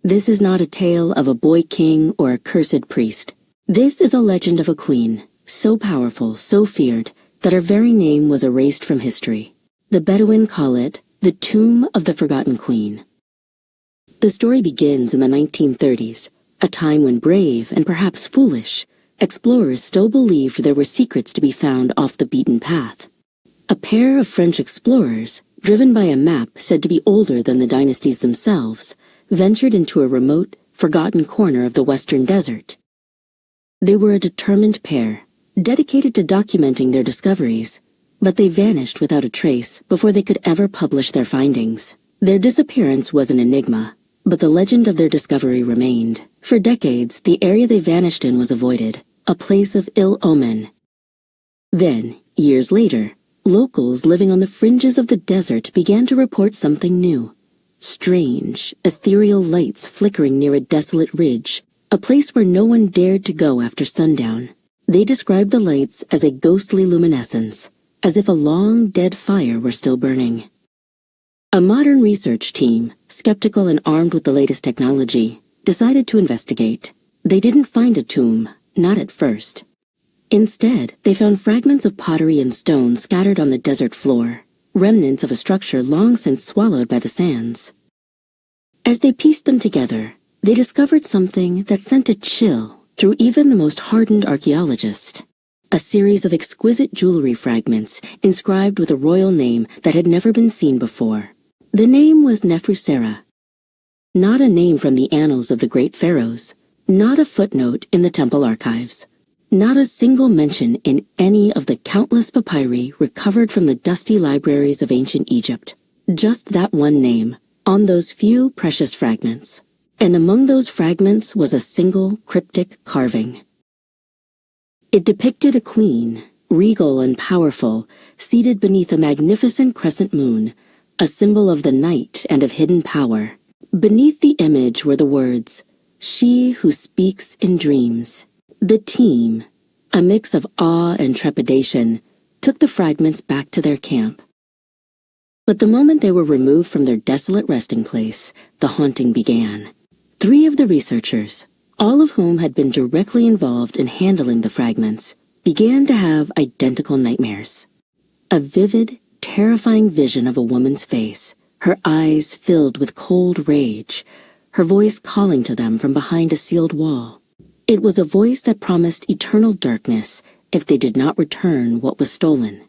This is not a tale of a boy king or a cursed priest. This is a legend of a queen, so powerful, so feared, that her very name was erased from history. The Bedouin call it the Tomb of the Forgotten Queen. The story begins in the 1930s, a time when brave and perhaps foolish explorers still believed there were secrets to be found off the beaten path. A pair of French explorers, driven by a map said to be older than the dynasties themselves, ventured into a remote, forgotten corner of the western desert. They were a determined pair, dedicated to documenting their discoveries, but they vanished without a trace before they could ever publish their findings. Their disappearance was an enigma, but the legend of their discovery remained. For decades, the area they vanished in was avoided, a place of ill omen. Then, years later, locals living on the fringes of the desert began to report something new. Strange, ethereal lights flickering near a desolate ridge, a place where no one dared to go after sundown. They described the lights as a ghostly luminescence, as if a long, dead fire were still burning. A modern research team, skeptical and armed with the latest technology, decided to investigate. They didn't find a tomb, not at first. Instead, they found fragments of pottery and stone scattered on the desert floor, remnants of a structure long since swallowed by the sands. As they pieced them together, they discovered something that sent a chill through even the most hardened archaeologist. A series of exquisite jewelry fragments inscribed with a royal name that had never been seen before. The name was Nefersera. Not a name from the annals of the great pharaohs, not a footnote in the temple archives. Not a single mention in any of the countless papyri recovered from the dusty libraries of ancient Egypt. Just that one name, on those few precious fragments. And among those fragments was a single cryptic carving. It depicted a queen, regal and powerful, seated beneath a magnificent crescent moon, a symbol of the night and of hidden power. Beneath the image were the words, "She who speaks in dreams." The team, a mix of awe and trepidation, took the fragments back to their camp. But the moment they were removed from their desolate resting place, the haunting began. 3 of the researchers, all of whom had been directly involved in handling the fragments, began to have identical nightmares. A vivid, terrifying vision of a woman's face, her eyes filled with cold rage, her voice calling to them from behind a sealed wall. It was a voice that promised eternal darkness if they did not return what was stolen.